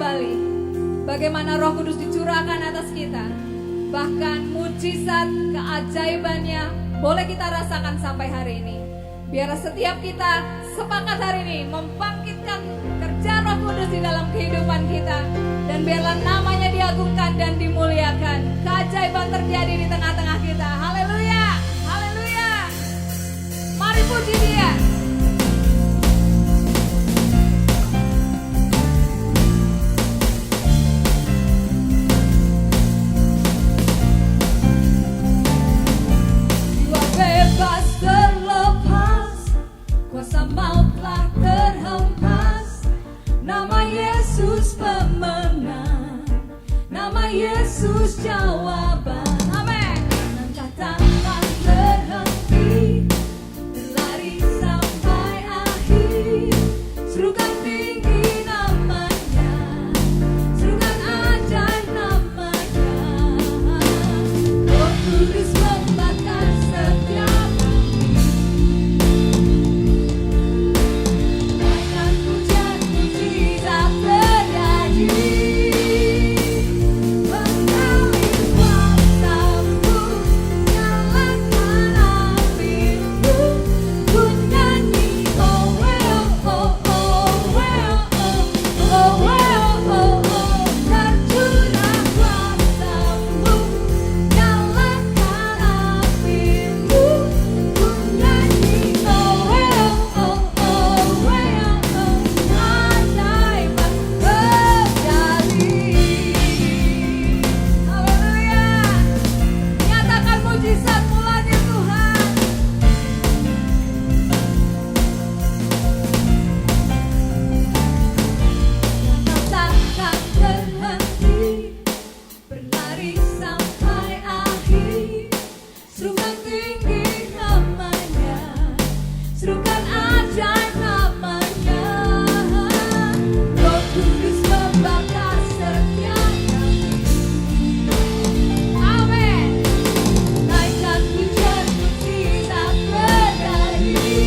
kembali bagaimana Roh Kudus dicurahkan atas kita. Bahkan mujizat keajaibannya boleh kita rasakan sampai hari ini. Biar setiap kita sepakat hari ini membangkitkan kerja Roh Kudus di dalam kehidupan kita. Dan biarlah namanya diagungkan dan dimuliakan. Keajaiban terjadi di tengah-tengah kita. Haleluya, haleluya. Mari puji Dia. Bebas terlepas, kuasa maut telah terhempas. Nama Yesus pemenang, nama Yesus jawaban. Amin. Langkah tangan terhenti, berlari sampai akhir. Serukan tinggi namanya, serukan ajaib namanya. Roh Kudus membakar setiap hati. Naikkan pujian mujizat terjadi. Mengalir kuasamu, nyalakan apimu. Ku nyanyi oh well oh oh well oh well oh oh. Tercurah kuasamu, nyalakan apimu. Ku nyanyi oh well oh oh well oh. Ajaiban terjadi. Haleluya. Nyatakan mujizat-Mu lagi Tuhan. Takkan terhenti, berlari sampai akhir. Serukan tinggi namanya, serukan ajaib namanya. Roh Kudus membakar setiap hati. Amin. Naikkan pujian mujizat terjadi.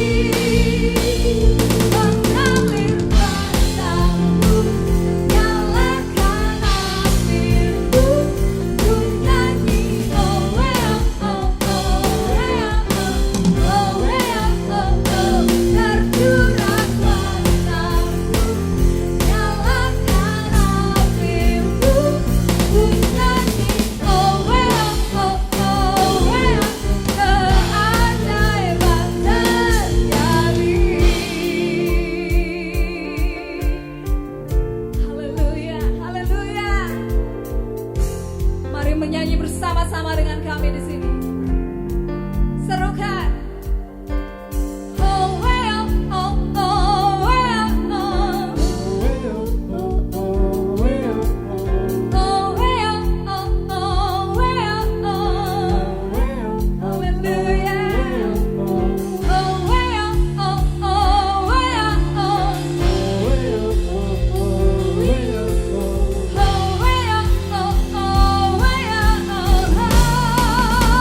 Mengalir kuasamu, nyalakan apimu. Ku nyanyi oh well oh oh well oh well oh oh. Tercurah kuasamu, nyalakan apimu. Ku nyanyi oh well oh oh well. Keajaiban terjadi. Haleluya, haleluya. Mari menyanyi bersama-sama dengan kami di sini. Serukan. Oh well, oh oh well, oh. Oh well, oh oh well, oh. Haleluya. Oh well, oh oh well, oh. Oh well, oh oh well, oh.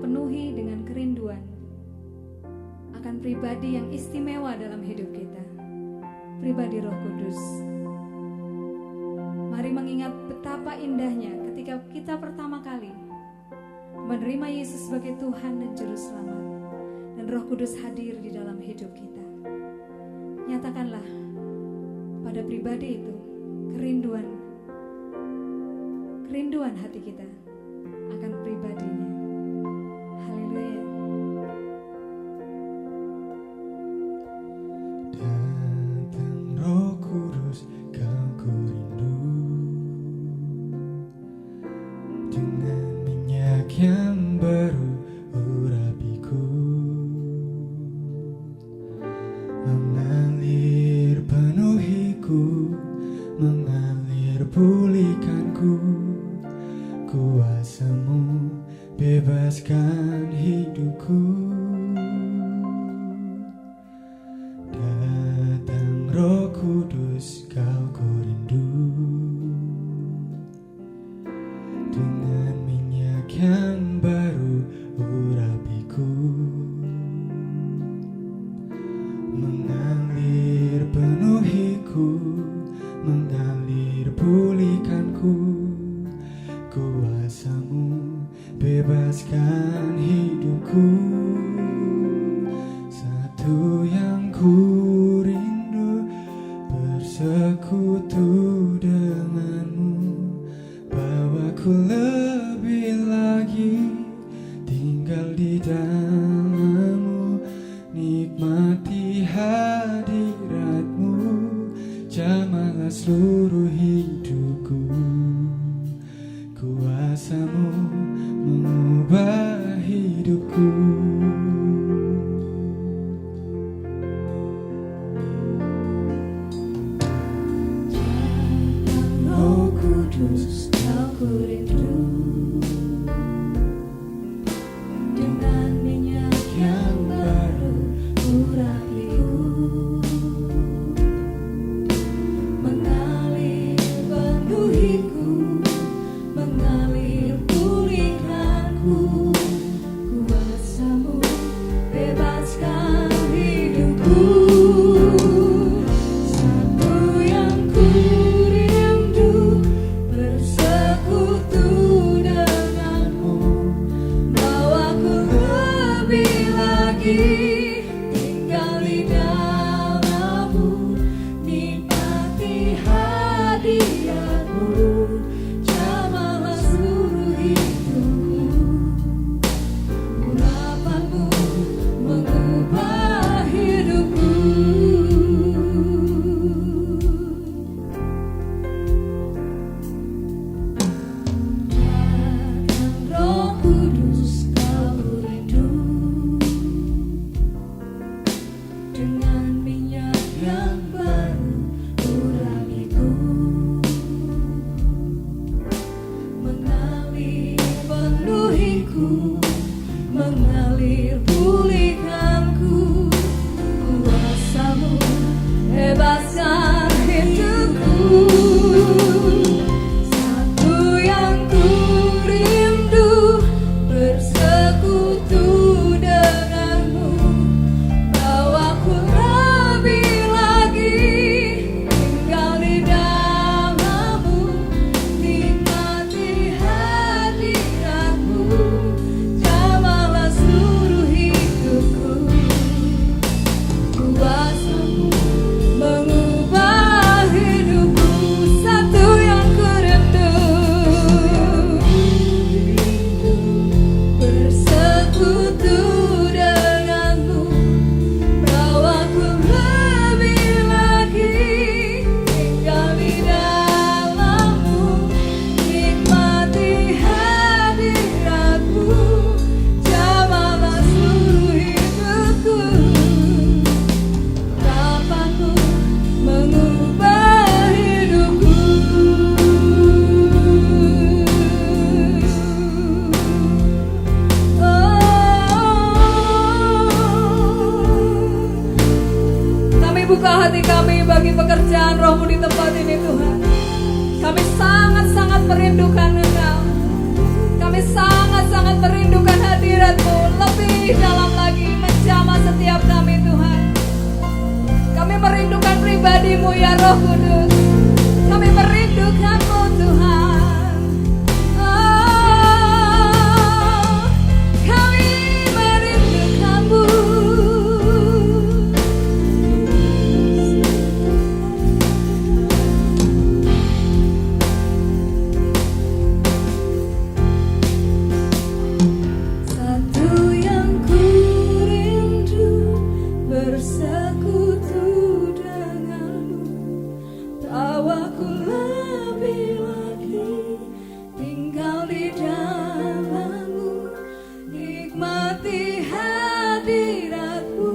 penuhi dengan kerinduan akan pribadi yang istimewa dalam hidup kita, pribadi Roh Kudus. Mari mengingat betapa indahnya ketika kita pertama kali menerima Yesus sebagai Tuhan dan Juru Selamat, dan Roh Kudus hadir di dalam hidup kita. Nyatakanlah pada pribadi itu kerinduan hati kita akan pribadinya. Haleluya. Datang Roh Kudus, kau ku rindu, dengan minyak yang baru urapiku, mengalir penuhiku, mengalir pulihkanku. Kuasa-Mu bebaskan hidupku. Datang Roh Kudus, kau ku rindu, dengan minyak yang baru urapiku, mengalir penuhiku, mengalir pulihkanku. Kuasa-Mu bebaskan hidupku. Satu yang ku rindu, bersekutu denganmu, bawaku lebih lagi tinggal di dalam-Mu, nikmati hadirat-Mu, jamahlah seluruh hidupku. Kuasa-Mu mengubah hidupku. Roh Kudus, kau ku rindu, dengan minyak yang baru urapiku, mengalir penuhiku, mengalir pulihkanku. Kuasa-Mu bebaskan hidupku. Satu yang ku rindu, bersekutu denganmu, bawaku lebih lagi tinggal di dalam-Mu, nikmati hadirat-Mu, jamahlah seluruh hidupku. Urapan-Mu mengubah hidupku. Datang Roh Kudus, kau ku rindu, dengan minyak yang baru urapiku, mengalir penuhiku, mengalir pulihkanku. Kuasa-Mu bebaskan hidupku. Satu yang ku rindu, bersekutu denganmu, bawaku lebih lagi tinggal di dalam-Mu, nikmati hadirat-Mu, jamahlah seluruh hidupku. Kuasa-Mu mengubah hidupku. Satu yang ku rindu, bersekutu denganmu, bawaku lebih lagi tinggal di dalam-Mu, nikmati hadirat-Mu, jamahlah seluruh hidupku. Urapan-Mu mengubah hidupku. Kami buka hati kami bagi pekerjaan Roh-Mu di tempat ini, Tuhan. Kami sangat-sangat merindukan Engkau. Kami sangat sangat merindukan hadirat-Mu lebih dalam lagi menjamah setiap kami Tuhan. Kami merindukan pribadi-Mu ya Roh Kudus. Kami merindukan-Mu Tuhan. Oh, kami merindukan-Mu. Satu yang ku rindu bersekutu denganmu, tahu aku lebih lagi tinggal di dalammu, nikmati hadiratmu,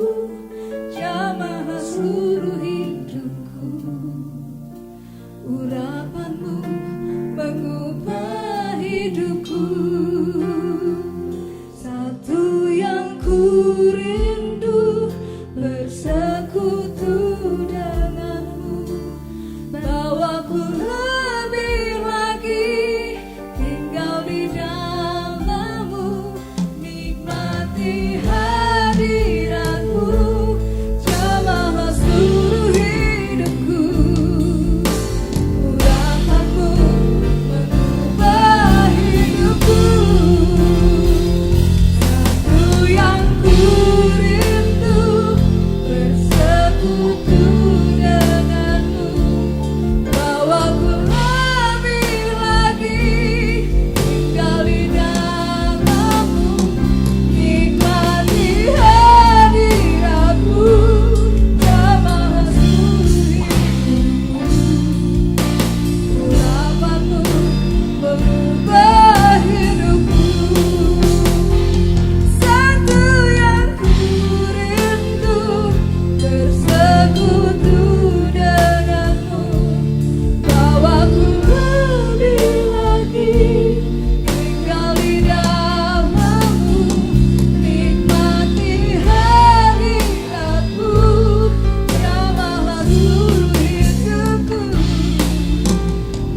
jamah seluruh hidupku, urapanmu mengubah hidupku. Satu yang ku rindu bersekutu denganmu, bawaku lebih lagi tinggal di dalammu, nikmati hadiratmu, jamah seluruh hidupku, urapanmu mengubah hidupku. Satu yang ku rindu bersekutu denganmu, bawaku lebih lagi tinggal di dalammu, nikmati hadiratmu, jamah seluruh hidupku, urapanmu mengubah hidupku. Satu yang ku rindu bersekutu denganmu, bawaku lebih lagi tinggal di dalammu, nikmati hadiratmu, jamah seluruh hidupku,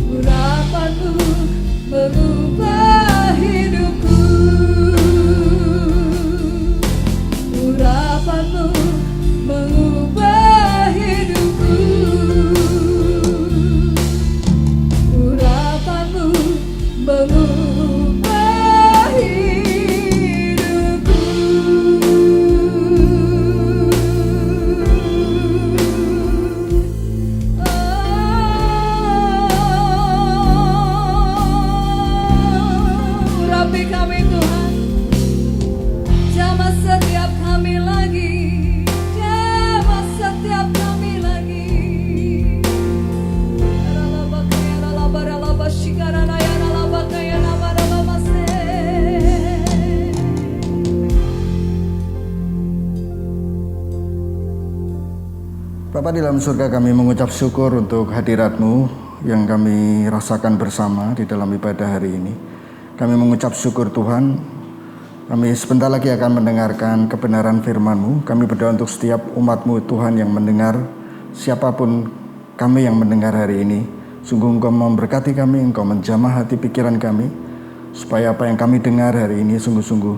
urapanmu mengubah hidupku, urapanmu mengubah hidupku, urapanmu mengubah hidupku. Urapi kami Tuhan, jamah setiap kami lagi, jamah setiap kami lagi. Bapa di dalam surga, kami mengucap syukur untuk hadirat-Mu yang kami rasakan bersama di dalam ibadah hari ini. Kami mengucap syukur Tuhan, kami sebentar lagi akan mendengarkan kebenaran firman-Mu. Kami berdoa untuk setiap umat-Mu Tuhan yang mendengar, siapapun kami yang mendengar hari ini. Sungguh Engkau memberkati kami, Engkau menjamah hati pikiran kami, supaya apa yang kami dengar hari ini sungguh-sungguh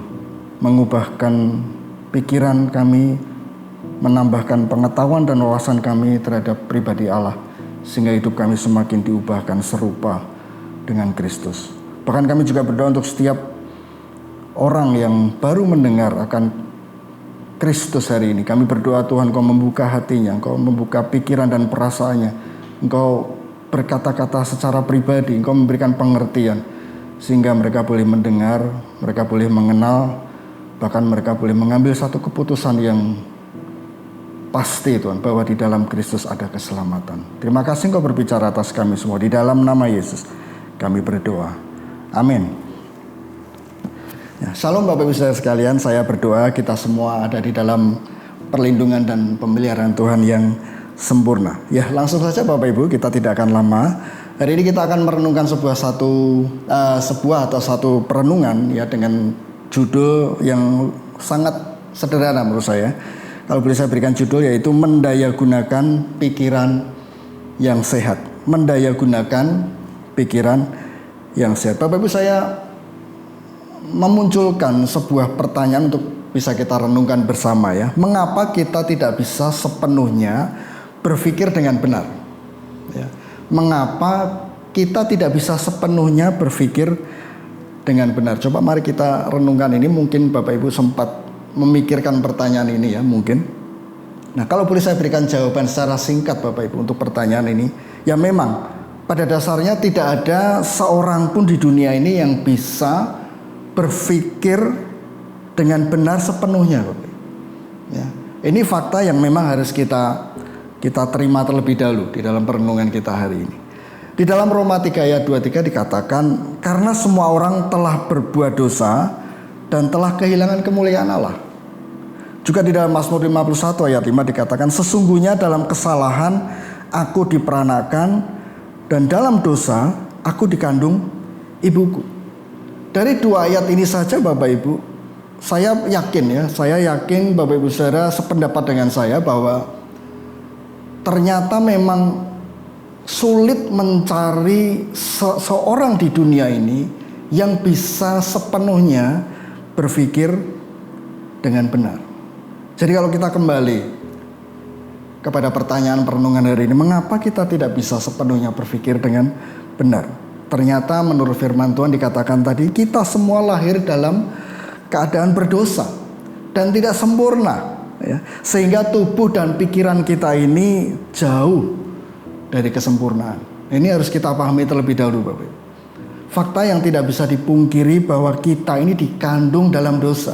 mengubahkan pikiran kami, menambahkan pengetahuan dan wawasan kami terhadap pribadi Allah, sehingga hidup kami semakin diubahkan serupa dengan Kristus. Bahkan kami juga berdoa untuk setiap orang yang baru mendengar akan Kristus hari ini. Kami berdoa Tuhan, Engkau membuka hatinya, Engkau membuka pikiran dan perasaannya, Engkau berkata-kata secara pribadi, Engkau memberikan pengertian, sehingga mereka boleh mendengar, mereka boleh mengenal, bahkan mereka boleh mengambil satu keputusan yang pasti Tuhan, bahwa di dalam Kristus ada keselamatan. Terima kasih Engkau berbicara atas kami semua. Di dalam nama Yesus kami berdoa. Amin. Ya, Shalom Bapak Ibu Saudara sekalian, saya berdoa kita semua ada di dalam perlindungan dan pemeliharaan Tuhan yang sempurna. Ya, langsung saja Bapak Ibu, kita tidak akan lama. Hari ini kita akan merenungkan sebuah satu perenungan ya, dengan judul yang sangat sederhana menurut saya. Kalau boleh saya berikan judul, yaitu mendayagunakan pikiran yang sehat. Mendayagunakan pikiran yang sehat. Bapak Ibu, saya memunculkan sebuah pertanyaan untuk bisa kita renungkan bersama ya. Mengapa kita tidak bisa sepenuhnya berpikir dengan benar? Ya. Mengapa kita tidak bisa sepenuhnya berpikir dengan benar? Coba mari kita renungkan ini. Mungkin Bapak Ibu sempat memikirkan pertanyaan ini ya, mungkin. Nah, kalau boleh saya berikan jawaban secara singkat Bapak Ibu untuk pertanyaan ini. Ya memang pada dasarnya tidak ada seorang pun di dunia ini yang bisa berpikir dengan benar sepenuhnya Bapak Ibu. Ya, ini fakta yang memang harus kita terima terlebih dahulu di dalam perenungan kita hari ini. Di dalam Roma 3 ayat 23 dikatakan, karena semua orang telah berbuat dosa dan telah kehilangan kemuliaan Allah. Juga di dalam Mazmur 51 ayat 5 dikatakan, sesungguhnya dalam kesalahan aku diperanakan dan dalam dosa aku dikandung ibuku. Dari dua ayat ini saja Bapak Ibu, saya yakin Bapak Ibu saudara sependapat dengan saya bahwa ternyata memang sulit mencari seorang di dunia ini yang bisa sepenuhnya berpikir dengan benar. Jadi kalau kita kembali kepada pertanyaan perenungan hari ini, mengapa kita tidak bisa sepenuhnya berpikir dengan benar? Ternyata menurut firman Tuhan dikatakan tadi, kita semua lahir dalam keadaan berdosa dan tidak sempurna ya. Sehingga tubuh dan pikiran kita ini jauh dari kesempurnaan. Ini harus kita pahami terlebih dahulu Bapak. Fakta yang tidak bisa dipungkiri bahwa kita ini dikandung dalam dosa.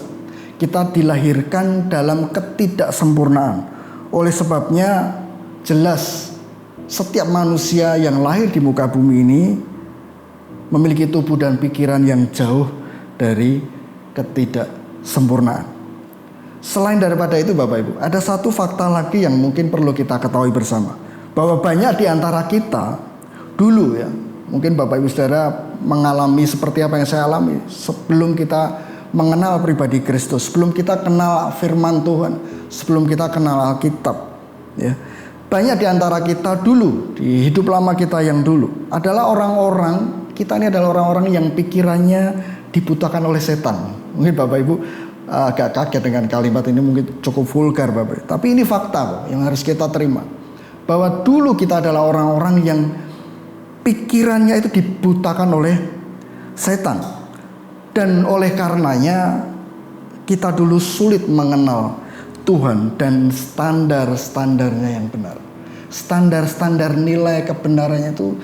Kita dilahirkan dalam ketidaksempurnaan. Oleh sebabnya jelas setiap manusia yang lahir di muka bumi ini memiliki tubuh dan pikiran yang jauh dari ketidaksempurnaan. Selain daripada itu Bapak Ibu, ada satu fakta lagi yang mungkin perlu kita ketahui bersama. Bahwa banyak di antara kita dulu ya, mungkin Bapak Ibu saudara mengalami seperti apa yang saya alami sebelum kita mengenal pribadi Kristus, sebelum kita kenal firman Tuhan, sebelum kita kenal Alkitab ya. Banyak di antara kita dulu, di hidup lama kita yang dulu adalah orang-orang, kita ini adalah orang-orang yang pikirannya dibutakan oleh setan. Mungkin Bapak Ibu agak kaget dengan kalimat ini, mungkin cukup vulgar Bapak Ibu. Tapi ini fakta yang harus kita terima. Bahwa dulu kita adalah orang-orang yang pikirannya itu dibutakan oleh setan. Dan oleh karenanya kita dulu sulit mengenal Tuhan dan standar-standarnya yang benar. Standar-standar nilai kebenarannya itu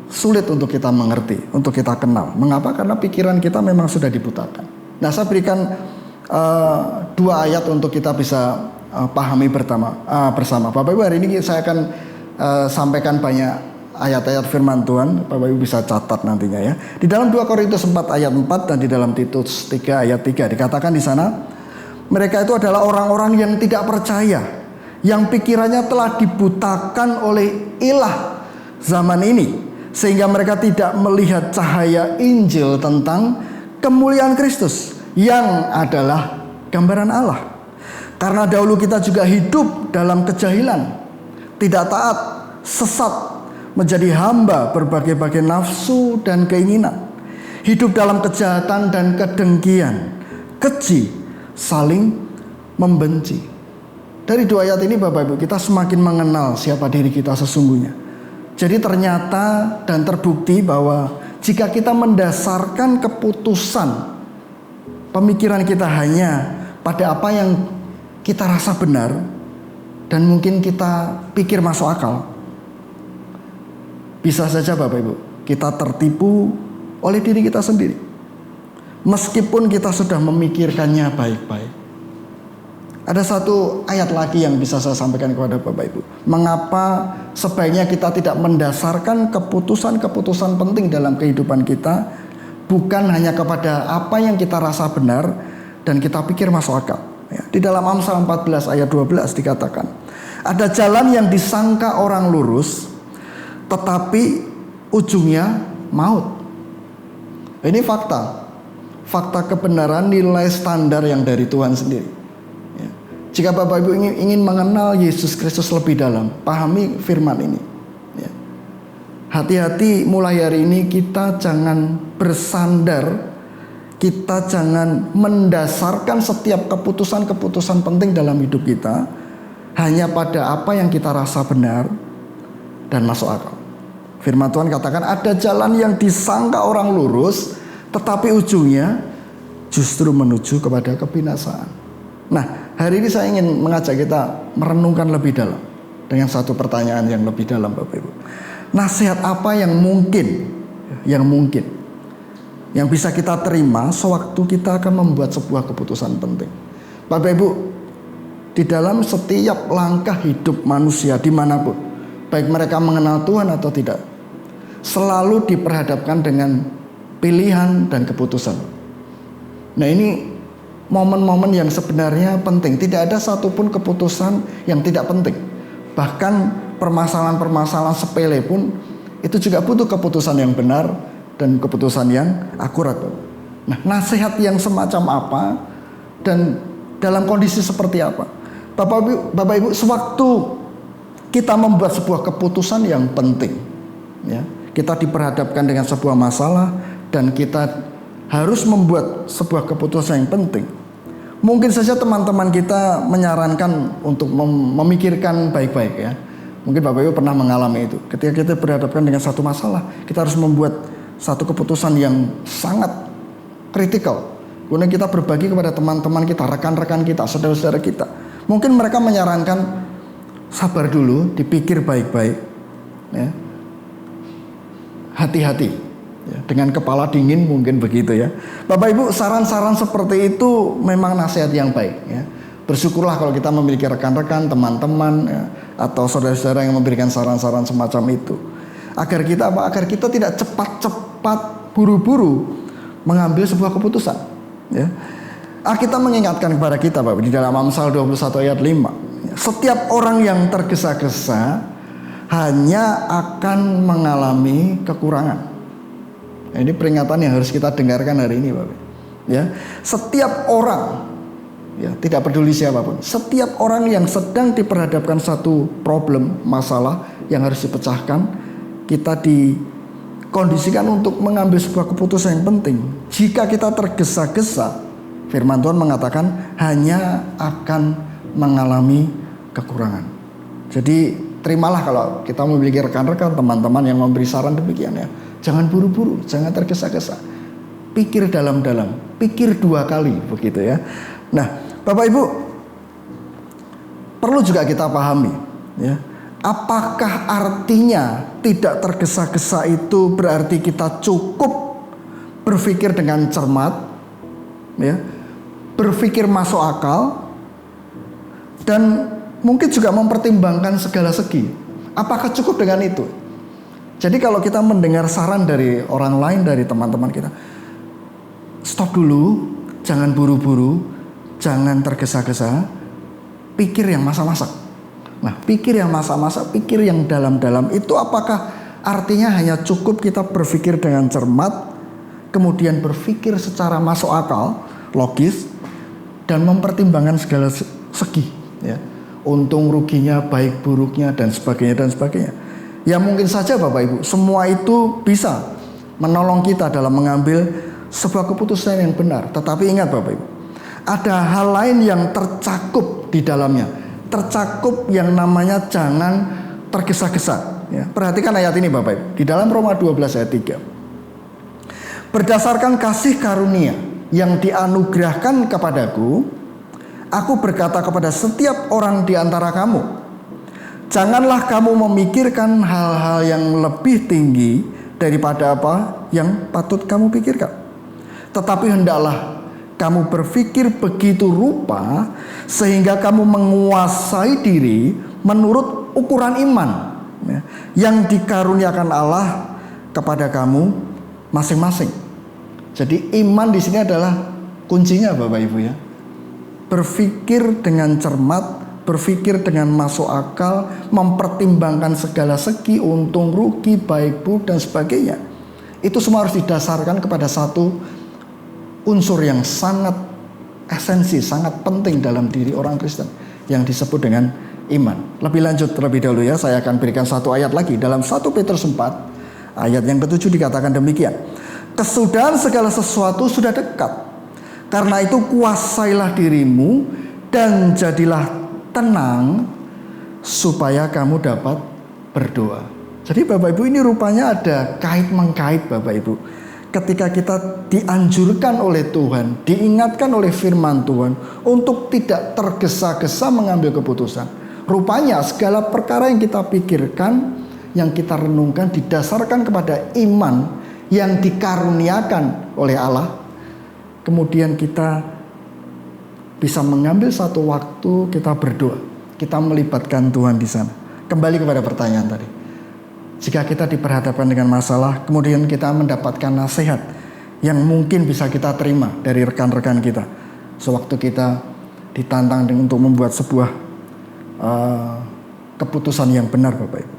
sulit untuk kita mengerti, untuk kita kenal. Mengapa? Karena pikiran kita memang sudah dibutakan. Nah, saya berikan dua ayat untuk kita bisa pahami bersama. Bapak Ibu, hari ini saya akan sampaikan banyak ayat-ayat firman Tuhan. Bapak Ibu bisa catat nantinya ya. Di dalam 2 Korintus 4 ayat 4 dan di dalam Titus 3 ayat 3 dikatakan di sana, mereka itu adalah orang-orang yang tidak percaya, yang pikirannya telah dibutakan oleh ilah zaman ini, sehingga mereka tidak melihat cahaya Injil tentang kemuliaan Kristus yang adalah gambaran Allah. Karena dahulu kita juga hidup dalam kejahilan, tidak taat, sesat, menjadi hamba berbagai-bagai nafsu dan keinginan, hidup dalam kejahatan dan kedengkian, keji, saling membenci. Dari dua ayat ini Bapak Ibu, kita semakin mengenal siapa diri kita sesungguhnya. Jadi ternyata dan terbukti bahwa jika kita mendasarkan keputusan pemikiran kita hanya pada apa yang kita rasa benar dan mungkin kita pikir masuk akal, bisa saja Bapak Ibu kita tertipu oleh diri kita sendiri. Meskipun kita sudah memikirkannya baik-baik. Ada satu ayat lagi yang bisa saya sampaikan kepada Bapak Ibu. Mengapa sebaiknya kita tidak mendasarkan keputusan-keputusan penting dalam kehidupan kita bukan hanya kepada apa yang kita rasa benar dan kita pikir masuk akal. Ya, di dalam Amsal 14 ayat 12 dikatakan, ada jalan yang disangka orang lurus tetapi ujungnya maut. Ini fakta kebenaran, nilai standar yang dari Tuhan sendiri. Ya. Jika Bapak Ibu ingin mengenal Yesus Kristus lebih dalam, pahami firman ini. Ya. Hati-hati mulai hari ini kita jangan bersandar Kita jangan mendasarkan setiap keputusan-keputusan penting dalam hidup kita hanya pada apa yang kita rasa benar dan masuk akal. Firman Tuhan katakan ada jalan yang disangka orang lurus, tetapi ujungnya justru menuju kepada kebinasaan. Nah, hari ini saya ingin mengajak kita merenungkan lebih dalam dengan satu pertanyaan yang lebih dalam, Bapak Ibu. Nasihat apa yang mungkin yang bisa kita terima sewaktu kita akan membuat sebuah keputusan penting. Bapak Ibu, di dalam setiap langkah hidup manusia dimanapun, baik mereka mengenal Tuhan atau tidak, selalu diperhadapkan dengan pilihan dan keputusan. Nah, ini momen-momen yang sebenarnya penting. Tidak ada satupun keputusan yang tidak penting. Bahkan permasalahan-permasalahan sepele pun itu juga butuh keputusan yang benar dan keputusan yang akurat. Nah, nasihat yang semacam apa dan dalam kondisi seperti apa? Bapak Ibu, sewaktu kita membuat sebuah keputusan yang penting, ya, kita diperhadapkan dengan sebuah masalah dan kita harus membuat sebuah keputusan yang penting. Mungkin saja teman-teman kita menyarankan untuk memikirkan baik-baik, ya. Mungkin Bapak Ibu pernah mengalami itu. Ketika kita berhadapan dengan satu masalah, kita harus membuat satu keputusan yang sangat kritikal. Kemudian kita berbagi kepada teman-teman kita, rekan-rekan kita, saudara-saudara kita. Mungkin mereka menyarankan sabar dulu, dipikir baik-baik, ya. Hati-hati, ya. Dengan kepala dingin mungkin begitu, ya. Bapak Ibu, saran-saran seperti itu memang nasihat yang baik, ya. Bersyukurlah kalau kita memiliki rekan-rekan, teman-teman, ya, atau saudara-saudara yang memberikan saran-saran semacam itu. Agar kita tidak cepat-cepat buru-buru mengambil sebuah keputusan, ya. Alkitab mengingatkan kepada kita, Bapak, di dalam Amsal 21 ayat 5, setiap orang yang tergesa-gesa hanya akan mengalami kekurangan. Nah, ini peringatan yang harus kita dengarkan hari ini, Bapak, ya. Setiap orang, ya, tidak peduli siapapun, setiap orang yang sedang diperhadapkan satu problem, masalah yang harus dipecahkan, kita dikondisikan untuk mengambil sebuah keputusan yang penting. Jika kita tergesa-gesa, firman Tuhan mengatakan hanya akan mengalami kekurangan. Jadi terimalah kalau kita memiliki rekan-rekan, teman-teman yang memberi saran demikian, ya. Jangan buru-buru, jangan tergesa-gesa. Pikir dalam-dalam, pikir 2 kali begitu, ya. Nah, Bapak Ibu, perlu juga kita pahami, ya. Apakah artinya tidak tergesa-gesa itu berarti kita cukup berpikir dengan cermat, ya, berpikir masuk akal, dan mungkin juga mempertimbangkan segala segi? Apakah cukup dengan itu? Jadi kalau kita mendengar saran dari orang lain, dari teman-teman kita, stop dulu, jangan buru-buru, jangan tergesa-gesa, pikir yang masak-masak. Nah, pikir yang masak-masak, pikir yang dalam-dalam itu apakah artinya hanya cukup kita berpikir dengan cermat, kemudian berpikir secara masuk akal, logis, dan mempertimbangkan segala segi, ya, untung ruginya, baik buruknya, dan sebagainya dan sebagainya. Ya mungkin saja Bapak Ibu, semua itu bisa menolong kita dalam mengambil sebuah keputusan yang benar. Tetapi ingat Bapak Ibu, ada hal lain yang tercakup di dalamnya. Tercakup yang namanya jangan tergesa-gesa, ya. Perhatikan ayat ini Bapak Ibu, di dalam Roma 12 ayat 3. Berdasarkan kasih karunia yang dianugerahkan kepadaku, aku berkata kepada setiap orang di antara kamu, janganlah kamu memikirkan hal-hal yang lebih tinggi daripada apa yang patut kamu pikirkan. Tetapi hendaklah kamu berpikir begitu rupa sehingga kamu menguasai diri menurut ukuran iman, ya, yang dikaruniakan Allah kepada kamu masing-masing. Jadi iman di sini adalah kuncinya Bapak Ibu, ya. Berpikir dengan cermat, berpikir dengan masuk akal, mempertimbangkan segala segi, untung rugi, baik buruk dan sebagainya. Itu semua harus didasarkan kepada satu unsur yang sangat esensi, sangat penting dalam diri orang Kristen, yang disebut dengan iman. Lebih lanjut terlebih dahulu, ya, saya akan berikan satu ayat lagi dalam 1 Petrus 4 ayat yang ke-7 dikatakan demikian. kesudahan segala sesuatu sudah dekat. Karena itu kuasailah dirimu dan jadilah tenang supaya kamu dapat berdoa. Jadi Bapak Ibu, ini rupanya ada kait-mengkait Bapak Ibu. Ketika kita dianjurkan oleh Tuhan, diingatkan oleh firman Tuhan untuk tidak tergesa-gesa mengambil keputusan. Rupanya segala perkara yang kita pikirkan, yang kita renungkan didasarkan kepada iman yang dikaruniakan oleh Allah. Kemudian kita bisa mengambil satu waktu kita berdoa, kita melibatkan Tuhan di sana. Kembali kepada pertanyaan tadi. Jika kita diperhadapkan dengan masalah, kemudian kita mendapatkan nasihat yang mungkin bisa kita terima dari rekan-rekan kita. Sewaktu kita ditantang untuk membuat sebuah keputusan yang benar Bapak Ibu.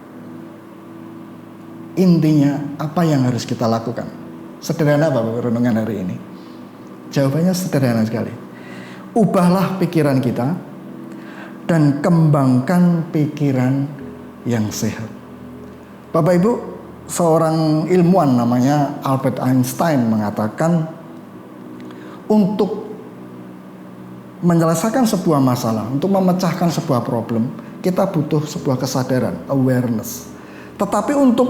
Intinya apa yang harus kita lakukan? Sederhana Bapak renungan hari ini. Jawabannya sederhana sekali. Ubahlah pikiran kita dan kembangkan pikiran yang sehat. Bapak Ibu, seorang ilmuwan namanya Albert Einstein mengatakan untuk menyelesaikan sebuah masalah, untuk memecahkan sebuah problem, kita butuh sebuah kesadaran, awareness. Tetapi untuk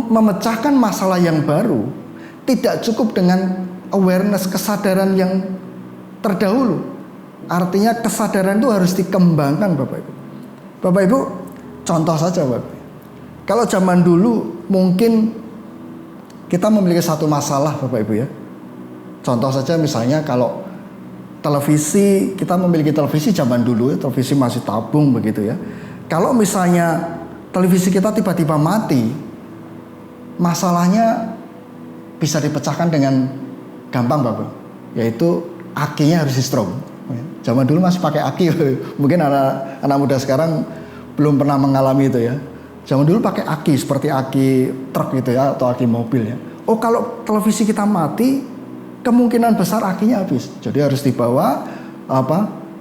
memecahkan masalah yang baru, tidak cukup dengan awareness, kesadaran yang terdahulu. Artinya kesadaran itu harus dikembangkan Bapak Ibu. Bapak Ibu, contoh saja Bapak Ibu. Kalau zaman dulu mungkin kita memiliki satu masalah Bapak Ibu ya. Contoh saja misalnya kalau televisi, kita memiliki televisi zaman dulu ya, televisi masih tabung begitu ya. Kalau misalnya televisi kita tiba-tiba mati, masalahnya bisa dipecahkan dengan gampang Bapak. Yaitu akinya harus di-strom. Zaman dulu masih pakai aki. Mungkin anak muda sekarang belum pernah mengalami itu ya. Zaman dulu pakai aki seperti aki truk gitu ya, atau aki mobil ya. Oh, kalau televisi kita mati, kemungkinan besar akinya habis. Jadi harus dibawa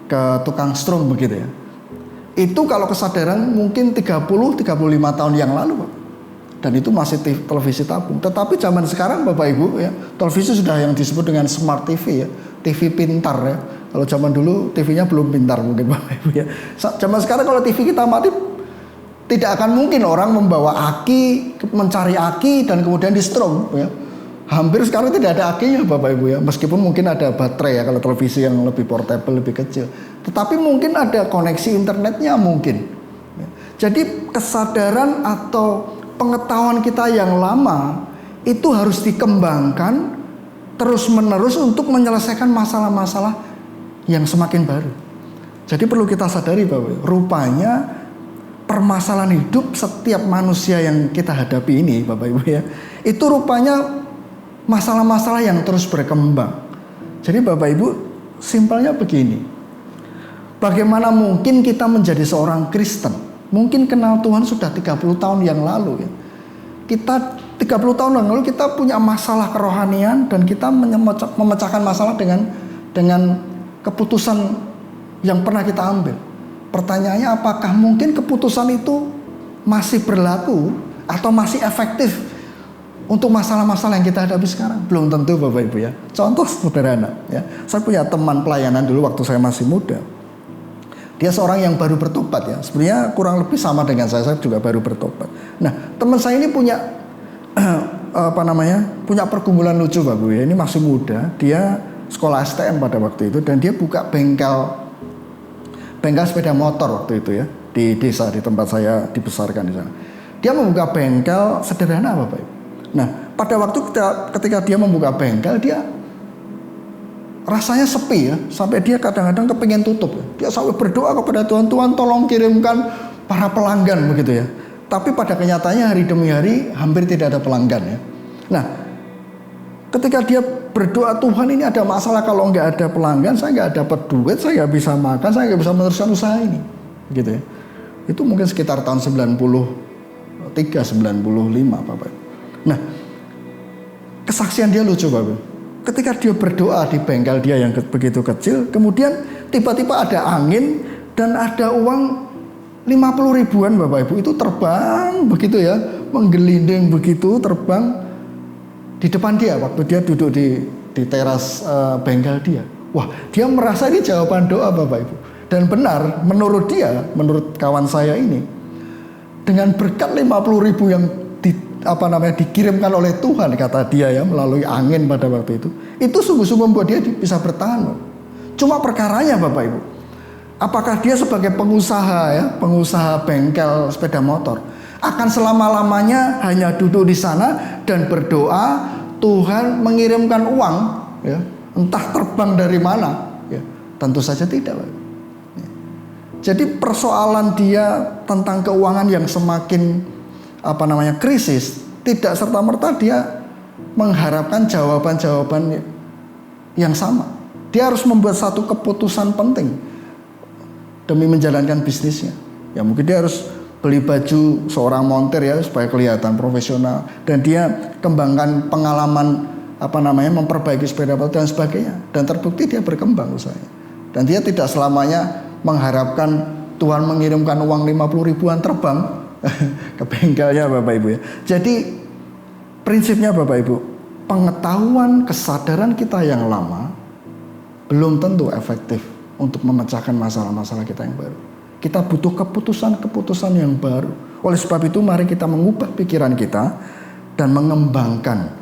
ke tukang strom begitu ya. Itu kalau kesadaran mungkin 30-35 tahun yang lalu Pak. Dan itu masih televisi tabung. Tetapi zaman sekarang Bapak Ibu ya, televisi sudah yang disebut dengan smart TV ya, TV pintar ya. Kalau zaman dulu TV-nya belum pintar mungkin Bapak Ibu ya. Zaman sekarang kalau TV kita mati, tidak akan mungkin orang membawa aki, mencari aki dan kemudian di-strom ya. Hampir sekarang tidak ada akinya Bapak Ibu ya. Meskipun mungkin ada baterai ya kalau televisi yang lebih portable, lebih kecil. Tetapi mungkin ada koneksi internetnya mungkin. Jadi kesadaran atau pengetahuan kita yang lama itu harus dikembangkan terus-menerus untuk menyelesaikan masalah-masalah yang semakin baru. Jadi perlu kita sadari Bapak, rupanya permasalahan hidup setiap manusia yang kita hadapi ini Bapak Ibu ya, itu rupanya masalah-masalah yang terus berkembang. Jadi Bapak Ibu, simpelnya begini. Bagaimana mungkin kita menjadi seorang Kristen? Mungkin kenal Tuhan sudah 30 tahun yang lalu ya. Kita 30 tahun yang lalu kita punya masalah kerohanian dan kita memecahkan masalah dengan keputusan yang pernah kita ambil. Pertanyaannya, apakah mungkin keputusan itu masih berlaku atau masih efektif untuk masalah-masalah yang kita hadapi sekarang? Belum tentu Bapak Ibu ya. Contoh sederhana ya. Saya punya teman pelayanan dulu waktu saya masih muda. Dia seorang yang baru bertobat ya. Sebenarnya kurang lebih sama dengan saya juga baru bertobat. Nah, teman saya ini punya punya pergumulan lucu Bapak Ibu ya. Ini masih muda, dia sekolah STM pada waktu itu dan dia buka bengkel sepeda motor waktu itu ya, di desa di tempat saya dibesarkan di sana. Dia membuka bengkel sederhana Bapak Ibu. Nah, pada waktu ketika dia membuka bengkel, dia rasanya sepi ya, sampai dia kadang-kadang kepingin tutup ya. Dia sampai berdoa kepada Tuhan, Tuhan tolong kirimkan para pelanggan begitu ya. Tapi pada kenyataannya hari demi hari hampir tidak ada pelanggan ya. Nah, ketika dia berdoa, Tuhan ini ada masalah, kalau nggak ada pelanggan, saya nggak dapat duit, saya nggak bisa makan, saya nggak bisa meneruskan usaha ini, gitu ya. Itu mungkin sekitar tahun 93, 95 Bapak. Nah, kesaksian dia lucu Bapak. Ketika dia berdoa di bengkel dia yang begitu kecil, kemudian tiba-tiba ada angin dan ada uang 50 ribuan Bapak Ibu, itu terbang begitu ya, menggelinding begitu terbang. di depan dia waktu dia duduk di teras bengkel dia. Wah, dia merasa ini jawaban doa Bapak Ibu. Dan benar, menurut dia, menurut kawan saya ini, dengan berkat 50.000 yang dikirimkan oleh Tuhan, kata dia ya, melalui angin pada waktu itu sungguh-sungguh membuat dia bisa bertahan. Cuma perkaranya Bapak Ibu, apakah dia sebagai pengusaha bengkel sepeda motor akan selama-lamanya hanya duduk di sana dan berdoa Tuhan mengirimkan uang, ya, entah terbang dari mana, ya, tentu saja tidak. Jadi persoalan dia tentang keuangan yang semakin krisis, tidak serta-merta dia mengharapkan jawaban-jawaban yang sama. Dia harus membuat satu keputusan penting demi menjalankan bisnisnya. Ya mungkin dia harus beli baju seorang montir ya supaya kelihatan profesional, dan dia kembangkan pengalaman memperbaiki sepeda motor dan sebagainya, dan terbukti dia berkembang usahanya. Dan dia tidak selamanya mengharapkan Tuhan mengirimkan uang 50.000-an terbang ke bengkelnya Bapak Ibu ya. Jadi prinsipnya Bapak Ibu, pengetahuan kesadaran kita yang lama belum tentu efektif untuk memecahkan masalah-masalah kita yang baru. Kita butuh keputusan-keputusan yang baru. Oleh sebab itu mari kita mengubah pikiran kita dan mengembangkan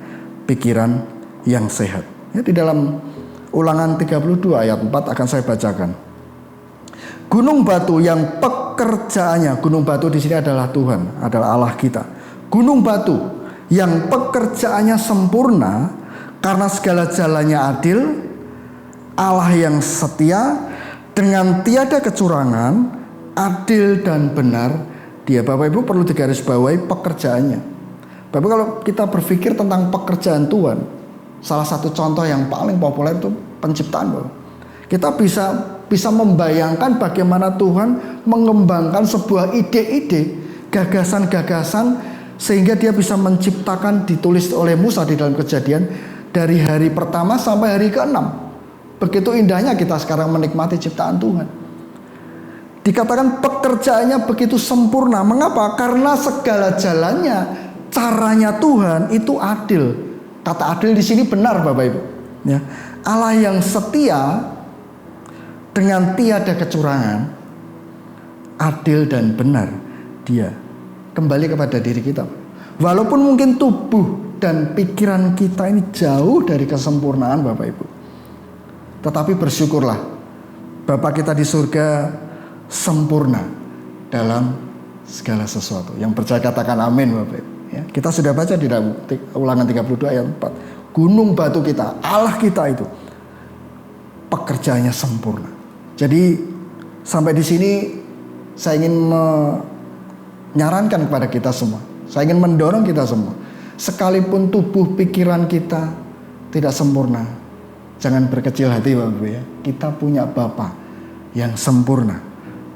pikiran yang sehat. Ya, di dalam Ulangan 32 ayat 4 akan saya bacakan. Gunung batu yang pekerjaannya, gunung batu di sini adalah Tuhan, adalah Allah kita. Gunung batu yang pekerjaannya sempurna karena segala jalannya adil, Allah yang setia dengan tiada kecurangan, adil dan benar. Dia, Bapak Ibu, perlu digarisbawahi pekerjaannya. Bapak Ibu, kalau kita berpikir tentang pekerjaan Tuhan, salah satu contoh yang paling populer itu penciptaan, Bapak. Kita bisa membayangkan bagaimana Tuhan mengembangkan sebuah ide-ide, gagasan-gagasan, sehingga dia bisa menciptakan, ditulis oleh Musa di dalam Kejadian, dari hari pertama sampai hari ke-6. Begitu indahnya kita sekarang menikmati ciptaan Tuhan. Dikatakan pekerjaannya begitu sempurna. Mengapa? Karena segala jalannya, caranya Tuhan itu adil. Kata adil di sini benar Bapak Ibu. Ya. Allah yang setia dengan tiada kecurangan, adil dan benar. Dia kembali kepada diri kita. Walaupun mungkin tubuh dan pikiran kita ini jauh dari kesempurnaan Bapak Ibu, tetapi bersyukurlah Bapa kita di surga sempurna dalam segala sesuatu. Yang percaya katakan amin Bapak Ibu. Ya, kita sudah baca di dalam Ulangan 32 ayat 4. Gunung batu kita, Allah kita itu pekerjaannya sempurna. Jadi sampai di sini saya ingin menyarankan kepada kita semua. Saya ingin mendorong kita semua. Sekalipun tubuh pikiran kita tidak sempurna, jangan berkecil hati Bapak Ibu ya. Kita punya Bapa yang sempurna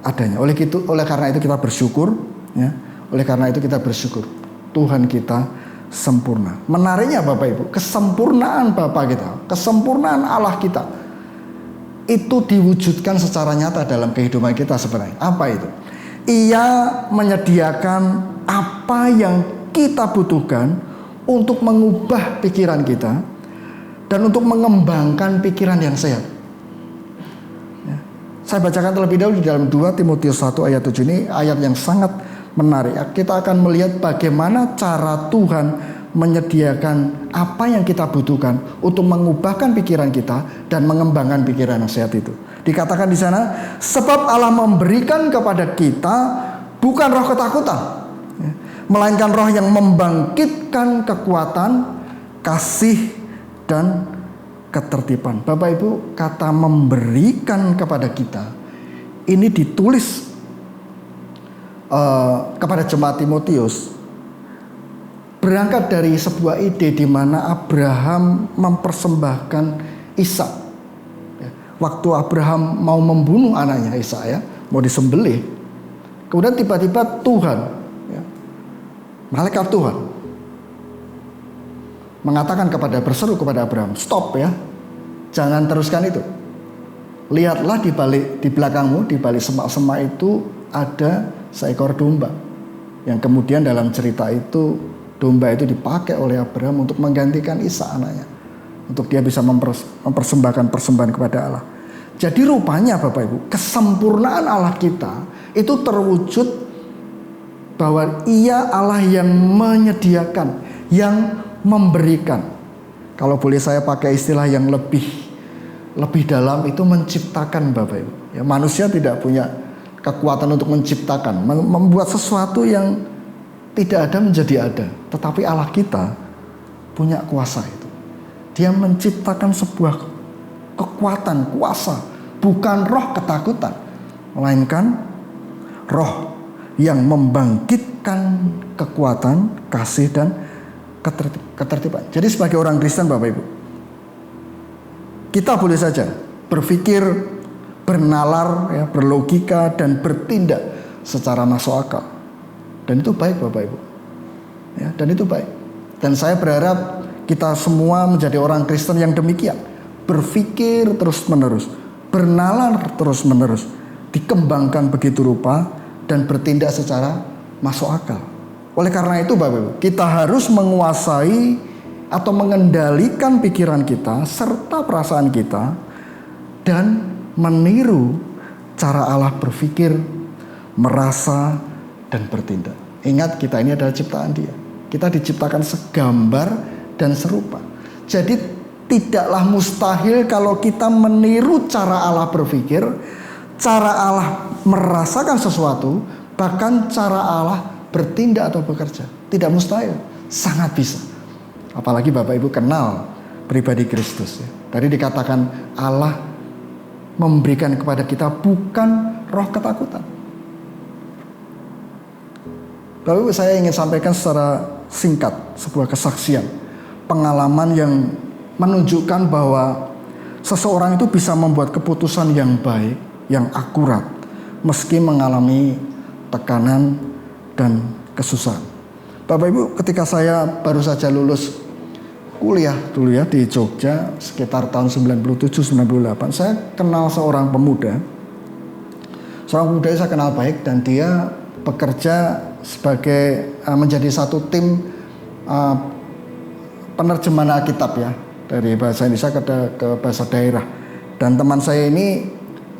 adanya. Oleh karena itu kita bersyukur ya. Oleh karena itu kita bersyukur Tuhan kita sempurna. Menariknya Bapak Ibu, kesempurnaan Bapa kita, kesempurnaan Allah kita itu diwujudkan secara nyata dalam kehidupan kita sebenarnya. Apa itu? Ia menyediakan apa yang kita butuhkan untuk mengubah pikiran kita dan untuk mengembangkan pikiran yang sehat. Ya. Saya bacakan terlebih dahulu di dalam 2 Timotius 1 ayat 7 ini, ayat yang sangat menarik. Kita akan melihat bagaimana cara Tuhan menyediakan apa yang kita butuhkan untuk mengubahkan pikiran kita dan mengembangkan pikiran yang sehat itu. Dikatakan di sana, sebab Allah memberikan kepada kita bukan roh ketakutan, ya, melainkan roh yang membangkitkan kekuatan, kasih, dan ketertiban. Bapak Ibu, kata memberikan kepada kita ini ditulis kepada jemaat Timotius berangkat dari sebuah ide di mana Abraham mempersembahkan Ishak. Waktu Abraham mau membunuh anaknya Ishak ya, mau disembelih, kemudian tiba-tiba Tuhan, ya, malaikat Tuhan mengatakan berseru kepada Abraham, stop ya, jangan teruskan itu. Lihatlah di belakangmu, di balik semak-semak itu ada seekor domba yang kemudian dalam cerita itu domba itu dipakai oleh Abraham untuk menggantikan Ishak anaknya, untuk dia bisa mempersembahkan persembahan kepada Allah. Jadi rupanya Bapak Ibu, kesempurnaan Allah kita itu terwujud bahwa Ia Allah yang menyediakan, yang memberikan. Kalau boleh saya pakai istilah yang lebih dalam, itu menciptakan Bapak Ibu. Ya, manusia tidak punya kekuatan untuk menciptakan, membuat sesuatu yang tidak ada menjadi ada. Tetapi Allah kita punya kuasa itu. Dia menciptakan sebuah kekuatan, kuasa, bukan roh ketakutan, melainkan roh yang membangkitkan kekuatan, kasih dan ketertiban. Jadi sebagai orang Kristen Bapak Ibu, kita boleh saja berpikir, bernalar, ya, berlogika dan bertindak secara masuk akal. Dan itu baik Bapak Ibu. Ya, dan itu baik. Dan saya berharap kita semua menjadi orang Kristen yang demikian. Berpikir terus-menerus, bernalar terus-menerus, dikembangkan begitu rupa dan bertindak secara masuk akal. Oleh karena itu Bapak Ibu, kita harus menguasai atau mengendalikan pikiran kita serta perasaan kita dan meniru cara Allah berpikir, merasa, dan bertindak. Ingat, kita ini adalah ciptaan Dia. Kita diciptakan segambar dan serupa. Jadi tidaklah mustahil kalau kita meniru cara Allah berpikir, cara Allah merasakan sesuatu, bahkan cara Allah bertindak atau bekerja. Tidak mustahil, sangat bisa. Apalagi Bapak Ibu kenal pribadi Kristus. Ya. Tadi dikatakan Allah memberikan kepada kita bukan roh ketakutan. Bapak Ibu, saya ingin sampaikan secara singkat sebuah kesaksian, pengalaman yang menunjukkan bahwa seseorang itu bisa membuat keputusan yang baik, yang akurat, meski mengalami tekanan dan kesusahan. Bapak Ibu, ketika saya baru saja lulus kuliah dulu ya di Jogja sekitar tahun 97-98, saya kenal seorang pemuda. Seorang pemuda yang saya kenal baik dan dia bekerja sebagai menjadi satu tim penerjemahan Alkitab ya, dari bahasa Indonesia ke bahasa daerah. Dan teman saya ini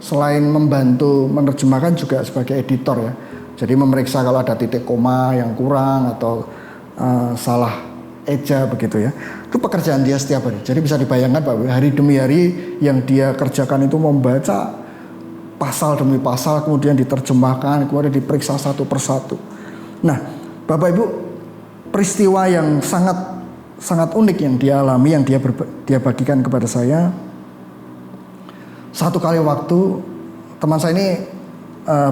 selain membantu menerjemahkan juga sebagai editor ya. Jadi memeriksa kalau ada titik koma yang kurang atau salah eja begitu ya. Itu pekerjaan dia setiap hari. Jadi bisa dibayangkan Pak, hari demi hari yang dia kerjakan itu membaca pasal demi pasal, kemudian diterjemahkan, kemudian diperiksa satu persatu. Nah, Bapak Ibu, peristiwa yang sangat unik yang dia alami, yang dia bagikan kepada saya. Satu kali waktu, teman saya ini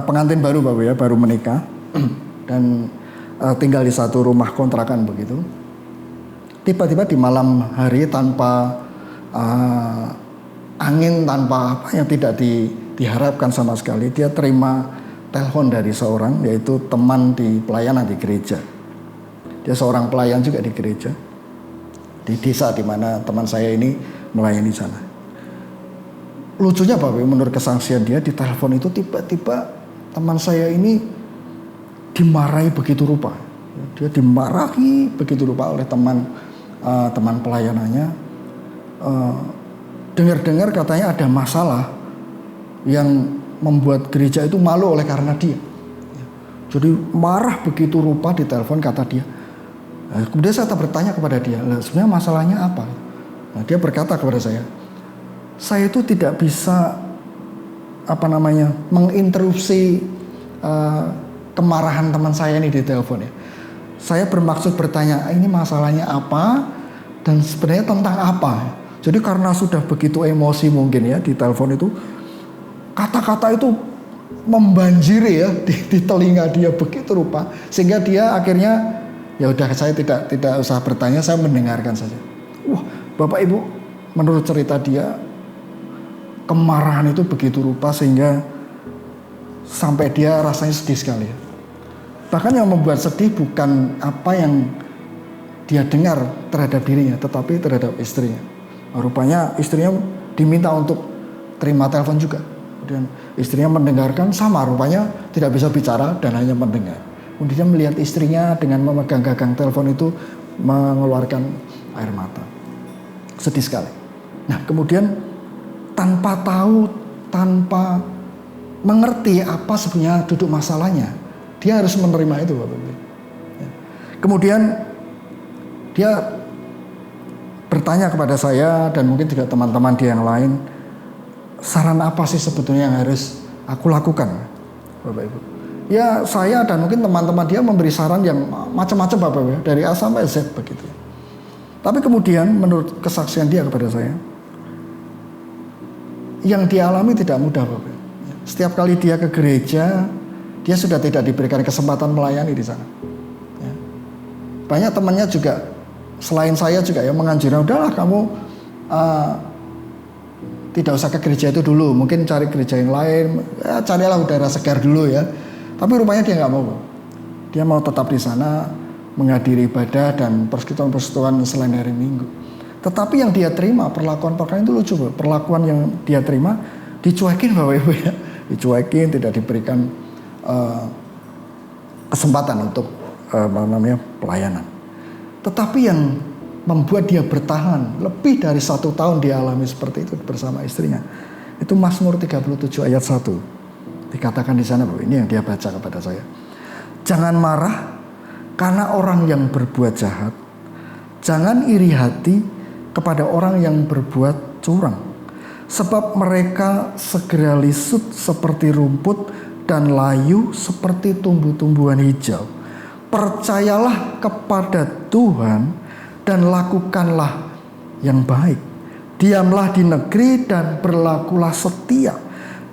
pengantin baru Bapak ya, baru menikah dan tinggal di satu rumah kontrakan begitu. Tiba-tiba di malam hari tanpa angin, tanpa apa yang tidak diharapkan sama sekali, dia terima telepon dari seorang, yaitu teman di pelayanan di gereja. Dia seorang pelayan juga di gereja di desa di mana teman saya ini melayani sana. Lucunya Bapak, menurut kesaksian dia, di telepon itu tiba-tiba teman saya ini dimarahi begitu rupa. Dia dimarahi begitu rupa oleh teman pelayanannya. Dengar-dengar katanya ada masalah yang membuat gereja itu malu oleh karena dia. Jadi marah begitu rupa di telepon kata dia. Nah, kemudian saya bertanya kepada dia, sebenarnya masalahnya apa? Nah, dia berkata kepada saya itu tidak bisa menginterupsi kemarahan teman saya ini di telepon ya. Saya bermaksud bertanya, ini masalahnya apa dan sebenarnya tentang apa? Jadi karena sudah begitu emosi mungkin ya di telepon itu, kata-kata itu membanjiri ya di telinga dia begitu rupa, sehingga dia akhirnya ya udah, saya tidak usah bertanya, saya mendengarkan saja. Wah, Bapak Ibu, menurut cerita dia, kemarahan itu begitu rupa sehingga sampai dia rasanya sedih sekali. Bahkan yang membuat sedih bukan apa yang dia dengar terhadap dirinya, tetapi terhadap istrinya. Rupanya istrinya diminta untuk terima telepon juga. Kemudian istrinya mendengarkan, sama rupanya tidak bisa bicara dan hanya mendengar. Kemudian melihat istrinya dengan memegang gagang telepon itu mengeluarkan air mata. Sedih sekali. Nah, kemudian tanpa tahu, tanpa mengerti apa sebenarnya duduk masalahnya, dia harus menerima itu, Bapak Ibu. Kemudian dia bertanya kepada saya dan mungkin juga teman-teman dia yang lain, saran apa sih sebetulnya yang harus aku lakukan, Bapak Ibu? Ya, saya dan mungkin teman-teman dia memberi saran yang macam-macam, Bapak Ibu, dari A sampai Z begitu. Tapi kemudian menurut kesaksian dia kepada saya, yang dia alami tidak mudah, Bapak Ibu. Setiap kali dia ke gereja, dia sudah tidak diberikan kesempatan melayani di sana. Ya. Banyak temannya juga, selain saya juga ya menganjurkan, udahlah kamu tidak usah ke gereja itu dulu, mungkin cari gereja yang lain, ya, carilah udara segar dulu ya. Tapi rupanya dia nggak mau. Dia mau tetap di sana menghadiri ibadah dan persekutuan-persekutuan selain hari Minggu. Tetapi yang dia terima, perlakuan itu lucu, Bapak. Perlakuan yang dia terima dicuekin, Bapak Ibu ya. Dicuekin, tidak diberikan kesempatan untuk pelayanan. Tetapi yang membuat dia bertahan lebih dari 1 tahun dia alami seperti itu bersama istrinya, itu Mazmur 37 ayat 1. Dikatakan di sana, Bapak, ini yang dia baca kepada saya. Jangan marah karena orang yang berbuat jahat. Jangan iri hati kepada orang yang berbuat curang. Sebab mereka segera lisut seperti rumput dan layu seperti tumbuh-tumbuhan hijau. Percayalah kepada Tuhan dan lakukanlah yang baik. Diamlah di negeri dan berlakulah setia.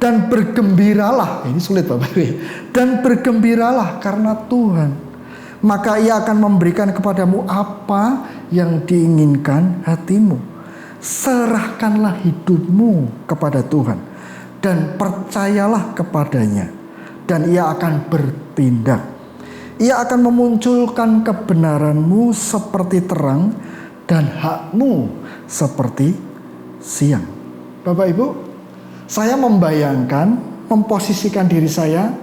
Dan bergembiralah, ini sulit Bapak Ibu, dan bergembiralah karena Tuhan. Maka ia akan memberikan kepadamu apa yang diinginkan hatimu. Serahkanlah hidupmu kepada Tuhan dan percayalah kepadanya, dan ia akan bertindak. Ia akan memunculkan kebenaranmu seperti terang dan hakmu seperti siang. Bapak Ibu, saya membayangkan, memposisikan diri saya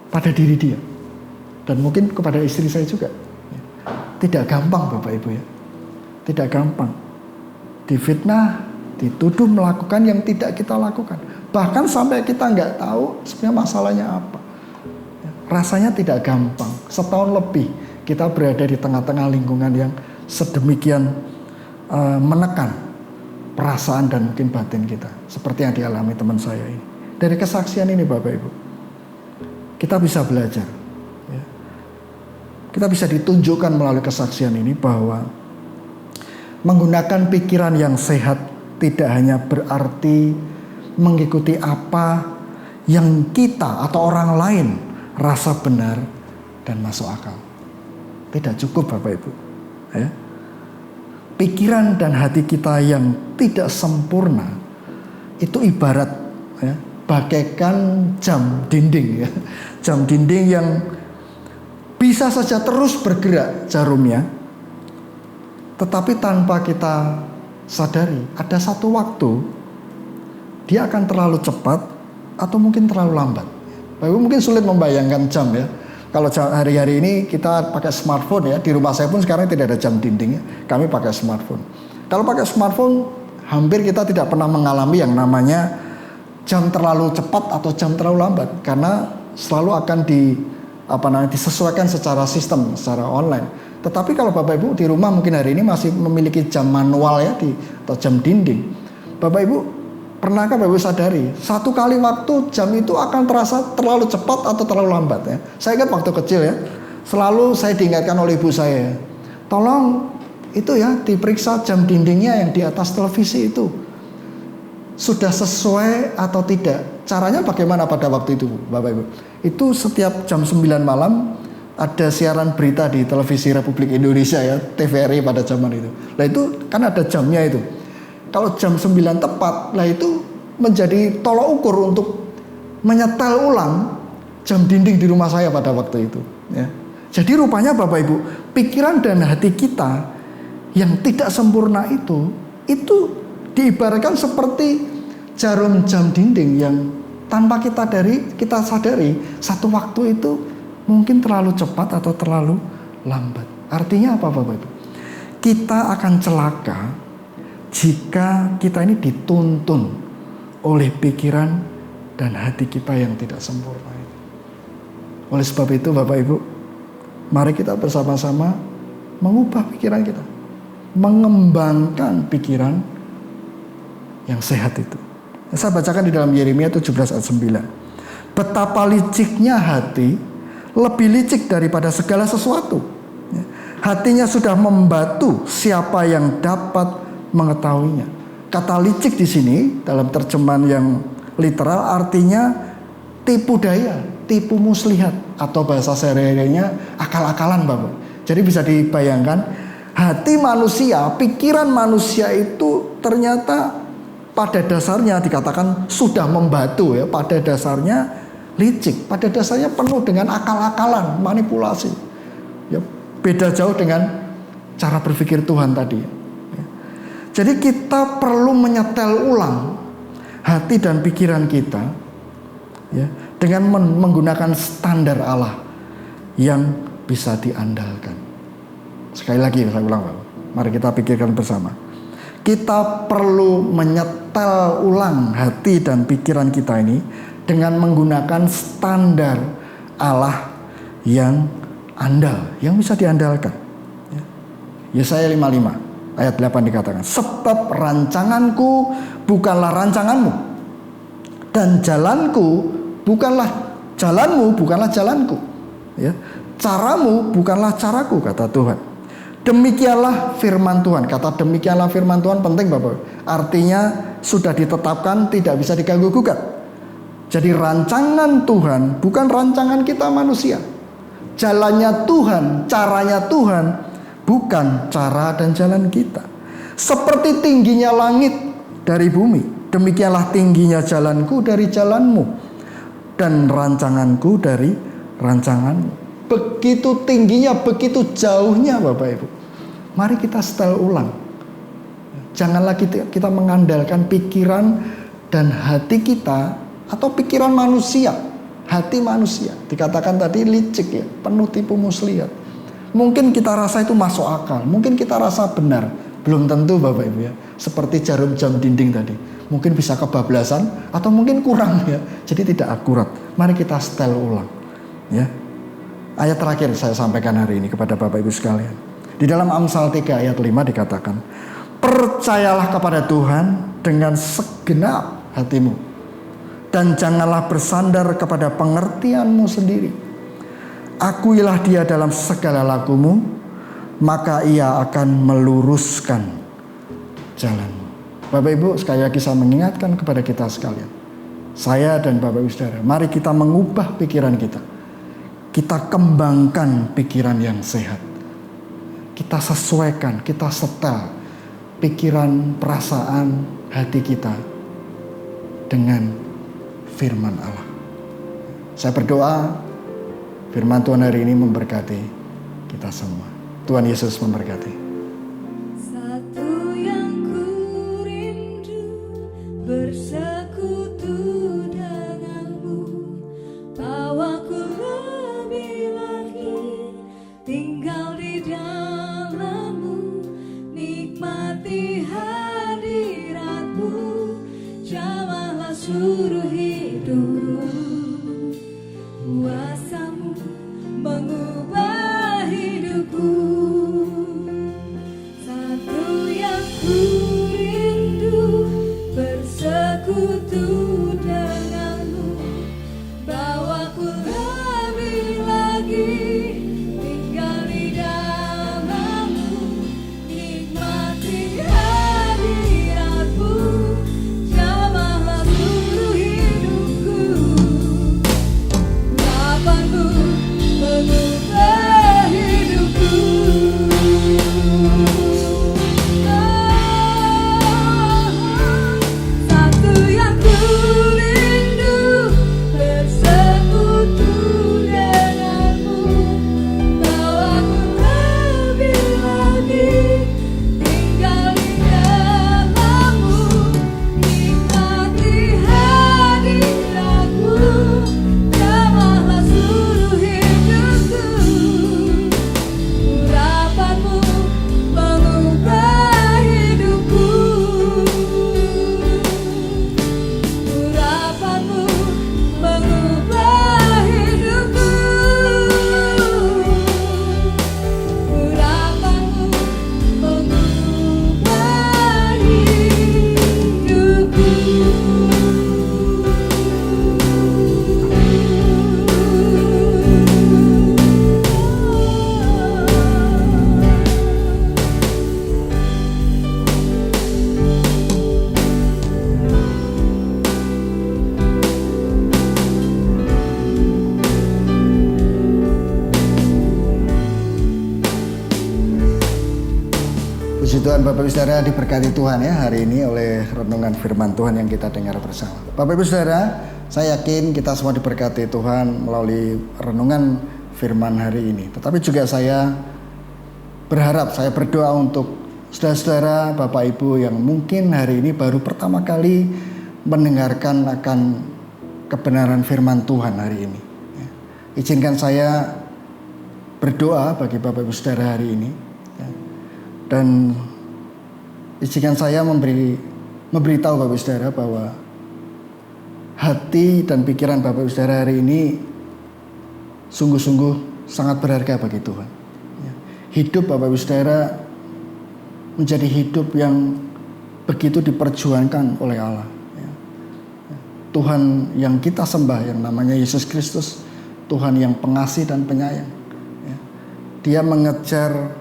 pada diri dia. Dan mungkin kepada istri saya juga. Tidak gampang Bapak Ibu ya. Tidak gampang. Difitnah, dituduh melakukan yang tidak kita lakukan. Bahkan sampai kita nggak tahu sebenarnya masalahnya apa. Rasanya tidak gampang. Setahun lebih kita berada di tengah-tengah lingkungan yang sedemikian menekan perasaan dan mungkin batin kita. Seperti yang dialami teman saya ini. Dari kesaksian ini Bapak Ibu, kita bisa belajar. Ya. Kita bisa ditunjukkan melalui kesaksian ini bahwa menggunakan pikiran yang sehat tidak hanya berarti mengikuti apa yang kita atau orang lain rasa benar dan masuk akal. Tidak cukup Bapak Ibu. Ya. Pikiran dan hati kita yang tidak sempurna itu ibarat ya, bagaikan jam dinding ya. Jam dinding yang bisa saja terus bergerak jarumnya, tetapi tanpa kita sadari ada satu waktu dia akan terlalu cepat atau mungkin terlalu lambat. Bapak mungkin sulit membayangkan jam ya. Kalau hari-hari ini kita pakai smartphone ya, di rumah saya pun sekarang tidak ada jam dinding ya. Kami pakai smartphone. Kalau pakai smartphone, hampir kita tidak pernah mengalami yang namanya jam terlalu cepat atau jam terlalu lambat, karena selalu akan disesuaikan secara sistem, secara online. Tetapi kalau Bapak Ibu di rumah mungkin hari ini masih memiliki jam manual ya, atau jam dinding. Bapak Ibu pernahkah Bapak Ibu sadari, satu kali waktu jam itu akan terasa terlalu cepat atau terlalu lambat ya. Saya ingat waktu kecil ya, selalu saya diingatkan oleh ibu saya, tolong itu ya diperiksa jam dindingnya yang di atas televisi itu sudah sesuai atau tidak. Caranya bagaimana pada waktu itu Bapak Ibu? Itu setiap jam 9 malam ada siaran berita di televisi Republik Indonesia ya, TVRI pada zaman itu. Nah itu kan ada jamnya itu. Kalau jam 9 tepat, lah itu menjadi tolok ukur untuk menyetel ulang jam dinding di rumah saya pada waktu itu. Ya. Jadi rupanya Bapak Ibu, pikiran dan hati kita yang tidak sempurna itu diibaratkan seperti jarum jam dinding yang tanpa kita sadari, satu waktu itu mungkin terlalu cepat atau terlalu lambat. Artinya apa Bapak Ibu? Kita akan celaka jika kita ini dituntun oleh pikiran dan hati kita yang tidak sempurna. Oleh sebab itu Bapak Ibu, mari kita bersama-sama mengubah pikiran kita, mengembangkan pikiran yang sehat itu. Saya bacakan di dalam Yeremia 17 ayat 9. Betapa liciknya hati, lebih licik daripada segala sesuatu. Hatinya sudah membatu, siapa yang dapat mengetahuinya. Kata licik di sini dalam terjemahan yang literal artinya tipu daya, tipu muslihat, atau bahasa sehari-harinya akal-akalan Bapak. Jadi bisa dibayangkan hati manusia, pikiran manusia itu ternyata pada dasarnya dikatakan sudah membatu ya, pada dasarnya licik, pada dasarnya penuh dengan akal-akalan, manipulasi. Ya, beda jauh dengan cara berpikir Tuhan tadi. Ya. Jadi kita perlu menyetel ulang hati dan pikiran kita ya, dengan menggunakan standar Allah yang bisa diandalkan. Sekali lagi saya ulang Bapak. Mari kita pikirkan bersama. Kita perlu menyetel ulang hati dan pikiran kita ini dengan menggunakan standar Allah yang andal, yang bisa diandalkan. Yesaya 55 ayat 8 dikatakan, sebab rancanganku bukanlah rancanganmu, dan jalanku bukanlah jalanmu, bukanlah jalanku. Ya, caramu bukanlah caraku, kata Tuhan. Demikianlah firman Tuhan. Kata demikianlah firman Tuhan penting Bapak. Artinya sudah ditetapkan, tidak bisa diganggu gugat. Jadi rancangan Tuhan bukan rancangan kita manusia. Jalannya Tuhan, caranya Tuhan bukan cara dan jalan kita. Seperti tingginya langit dari bumi, demikianlah tingginya jalanku dari jalanmu, dan rancanganku dari rancanganmu. Begitu tingginya, begitu jauhnya Bapak Ibu. Mari kita setel ulang. Janganlah kita mengandalkan pikiran dan hati kita atau pikiran manusia, hati manusia. Dikatakan tadi licik ya, penuh tipu muslihat. Mungkin kita rasa itu masuk akal, mungkin kita rasa benar, belum tentu Bapak Ibu ya. Seperti jarum jam dinding tadi, mungkin bisa kebablasan atau mungkin kurang ya, jadi tidak akurat. Mari kita setel ulang ya. Ayat terakhir saya sampaikan hari ini kepada Bapak Ibu sekalian. Di dalam Amsal 3 ayat 5 dikatakan, percayalah kepada Tuhan dengan segenap hatimu, dan janganlah bersandar kepada pengertianmu sendiri. Akuilah dia dalam segala lakumu, maka ia akan meluruskan jalanmu. Bapak Ibu, sekali lagi saya mengingatkan kepada kita sekalian, saya dan Bapak Ibu saudara, mari kita mengubah pikiran kita. Kita kembangkan pikiran yang sehat. Kita sesuaikan, kita setel pikiran, perasaan, hati kita dengan firman Allah. Saya berdoa firman Tuhan hari ini memberkati kita semua. Tuhan Yesus memberkati. Satu yang ku rindu bersekutu denganmu, bawaku lebih lagi tinggal di dalammu, nikmati hadiratmu, jamahlah seluruh hidupku, kuasamu mengubah hidupku. Satu yang ku rindu bersekutu denganmu, bawaku lebih lagi tinggal di dalammu, nikmati hadiratmu, jamahlah seluruh hidupku, lapangku mengubah Puji Tuhan, Bapak Ibu Saudara, diberkati Tuhan ya hari ini oleh renungan firman Tuhan yang kita dengar bersama. Bapak Ibu Saudara, saya yakin kita semua diberkati Tuhan melalui renungan firman hari ini. Tetapi juga saya berharap, saya berdoa untuk saudara-saudara, Bapak Ibu yang mungkin hari ini baru pertama kali mendengarkan akan kebenaran firman Tuhan hari ini. Izinkan saya berdoa bagi Bapak Ibu Saudara hari ini. Dan izinkan saya memberitahu Bapak Ibu Saudara bahwa hati dan pikiran Bapak Ibu Saudara hari ini sungguh-sungguh sangat berharga bagi Tuhan. Hidup Bapak Ibu Saudara menjadi hidup yang begitu diperjuangkan oleh Allah. Tuhan yang kita sembah yang namanya Yesus Kristus, Tuhan yang pengasih dan penyayang. Dia mengejar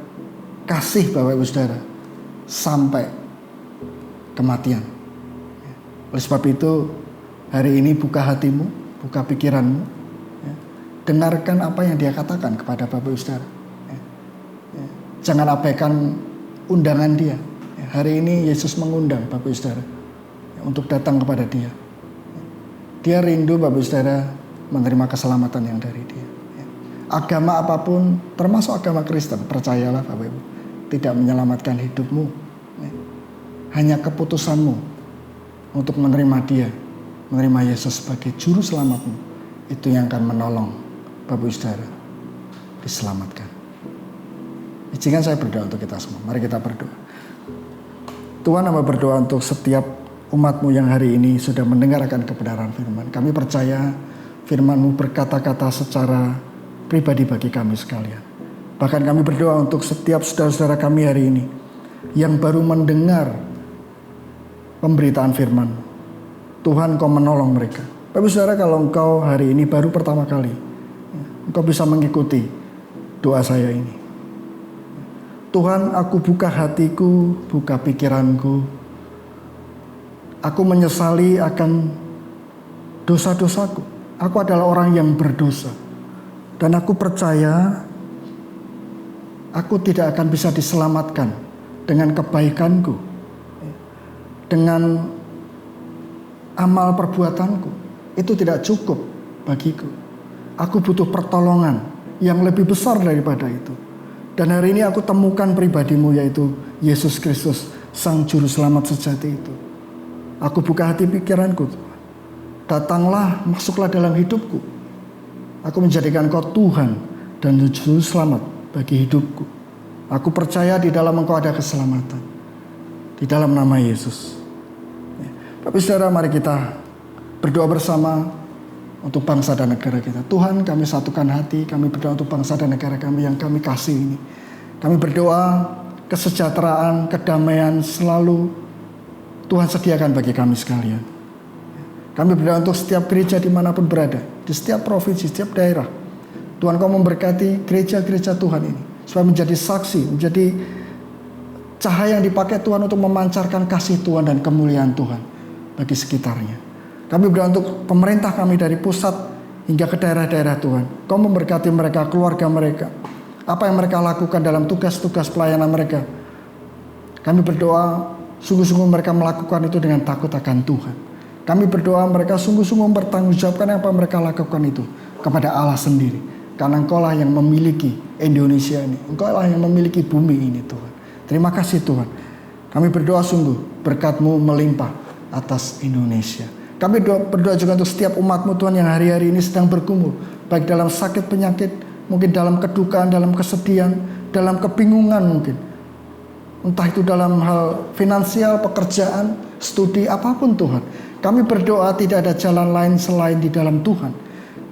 kasih Bapak Ibu Saudara sampai kematian. Oleh sebab itu hari ini buka hatimu, buka pikiranmu, dengarkan apa yang dia katakan kepada Bapak Ibu Saudara. Jangan abaikan undangan dia. Hari ini Yesus mengundang Bapak Ibu Saudara untuk datang kepada dia. Dia rindu Bapak Ibu Saudara menerima keselamatan yang dari dia. Agama apapun, termasuk agama Kristen, percayalah Bapak Ibu, tidak menyelamatkan hidupmu. Hanya keputusanmu untuk menerima dia, menerima Yesus sebagai juru selamatmu, itu yang akan menolong Bapak Ibu Saudara diselamatkan. Izinkan saya berdoa untuk kita semua. Mari kita berdoa. Tuhan, hamba berdoa untuk setiap umat-Mu yang hari ini sudah mendengarkan kebenaran firman. Kami percaya firman-Mu berkata-kata secara pribadi bagi kami sekalian. Bahkan kami berdoa untuk setiap saudara-saudara kami hari ini yang baru mendengar pemberitaan firman. Tuhan, Engkau menolong mereka. Bapak Saudara, kalau Engkau hari ini baru pertama kali, Engkau bisa mengikuti doa saya ini. Tuhan, aku buka hatiku, buka pikiranku. Aku menyesali akan dosa-dosaku. Aku adalah orang yang berdosa. Dan aku percaya aku tidak akan bisa diselamatkan dengan kebaikanku, dengan amal perbuatanku. Itu tidak cukup bagiku. Aku butuh pertolongan yang lebih besar daripada itu. Dan hari ini aku temukan pribadimu, yaitu Yesus Kristus, Sang Juru Selamat sejati itu. Aku buka hati pikiranku. Datanglah, masuklah dalam hidupku. Aku menjadikan Engkau Tuhan dan Juru Selamat bagi hidupku. Aku percaya di dalam Engkau ada keselamatan. Di dalam nama Yesus. Bapak Saudara, mari kita berdoa bersama untuk bangsa dan negara kita. Tuhan, kami satukan hati, kami berdoa untuk bangsa dan negara kami yang kami kasih ini. Kami berdoa kesejahteraan, kedamaian selalu Tuhan sediakan bagi kami sekalian. Kami berdoa untuk setiap gereja dimanapun berada, di setiap provinsi, setiap daerah. Tuhan, Kau memberkati gereja-gereja Tuhan ini supaya menjadi saksi, menjadi cahaya yang dipakai Tuhan untuk memancarkan kasih Tuhan dan kemuliaan Tuhan bagi sekitarnya. Kami berdoa untuk pemerintah kami dari pusat hingga ke daerah-daerah Tuhan. Kau memberkati mereka, keluarga mereka, apa yang mereka lakukan dalam tugas-tugas pelayanan mereka. Kami berdoa sungguh-sungguh mereka melakukan itu dengan takut akan Tuhan. Kami berdoa mereka sungguh-sungguh mempertanggungjawabkan apa yang mereka lakukan itu kepada Allah sendiri. Karena Engkau lah yang memiliki Indonesia ini. Engkau lah yang memiliki bumi ini Tuhan. Terima kasih Tuhan. Kami berdoa sungguh berkat-Mu melimpah atas Indonesia. Kami berdoa juga untuk setiap umat-Mu Tuhan yang hari-hari ini sedang bergumul. Baik dalam sakit penyakit, mungkin dalam kedukaan, dalam kesedihan, dalam kebingungan mungkin. Entah itu dalam hal finansial, pekerjaan, studi, apapun Tuhan. Kami berdoa tidak ada jalan lain selain di dalam Tuhan.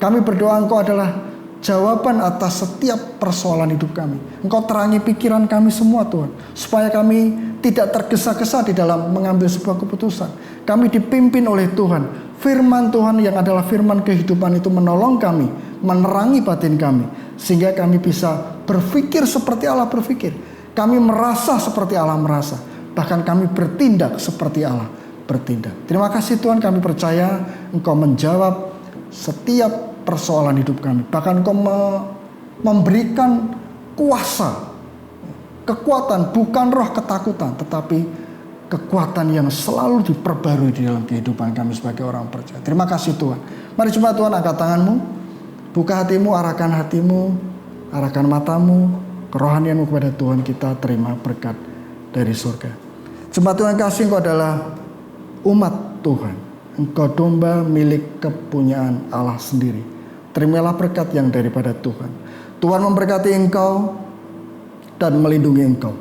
Kami berdoa Engkau adalah jawaban atas setiap persoalan hidup kami. Engkau terangi pikiran kami semua Tuhan. Supaya kami tidak tergesa-gesa di dalam mengambil sebuah keputusan. Kami dipimpin oleh Tuhan. Firman Tuhan yang adalah firman kehidupan itu menolong kami, menerangi batin kami. Sehingga kami bisa berpikir seperti Allah berpikir. Kami merasa seperti Allah merasa. Bahkan kami bertindak seperti Allah bertindak. Terima kasih Tuhan, kami percaya Engkau menjawab setiap persoalan hidup kami. Bahkan Engkau memberikan kuasa kekuatan, bukan roh ketakutan, tetapi kekuatan yang selalu diperbarui di dalam kehidupan kami sebagai orang percaya. Terima kasih Tuhan. Mari coba Tuhan angkat tanganmu, buka hatimu, arahkan matamu, kerohanianmu kepada Tuhan. Kita terima berkat dari surga. Jemaat Tuhan kasih, Engkau adalah umat Tuhan. Engkau domba milik kepunyaan Allah sendiri. Terimalah berkat yang daripada Tuhan. Tuhan memberkati engkau dan melindungi engkau.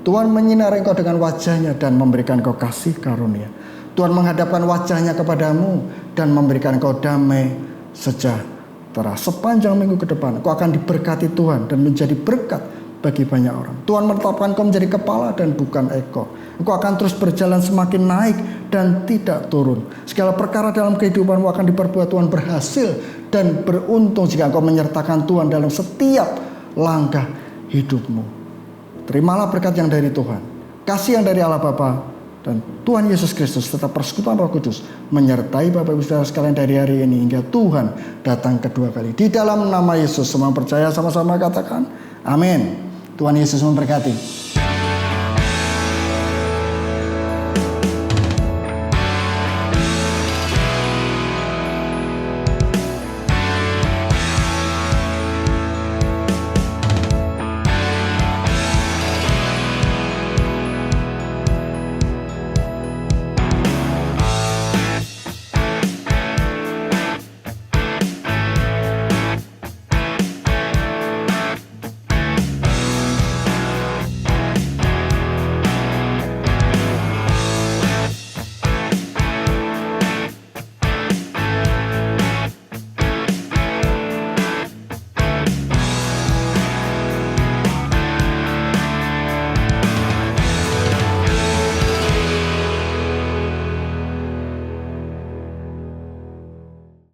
Tuhan menyinari engkau dengan wajahnya dan memberikan engkau kasih karunia. Tuhan menghadapkan wajahnya kepadamu dan memberikan engkau damai sejahtera. Sepanjang minggu ke depan engkau akan diberkati Tuhan dan menjadi berkat bagi banyak orang. Tuhan menetapkan engkau menjadi kepala dan bukan ekor. Engkau akan terus berjalan semakin naik dan tidak turun. Segala perkara dalam kehidupanmu akan diperbuat Tuhan berhasil dan beruntung jika engkau menyertakan Tuhan dalam setiap langkah hidupmu. Terimalah berkat yang dari Tuhan, kasih yang dari Allah Bapa dan Tuhan Yesus Kristus, serta persekutuan Roh Kudus menyertai Bapak Ibu Saudara sekalian dari hari ini hingga Tuhan datang kedua kali. Di dalam nama Yesus semua percaya sama-sama katakan amin. Tuhan Yesus memberkati.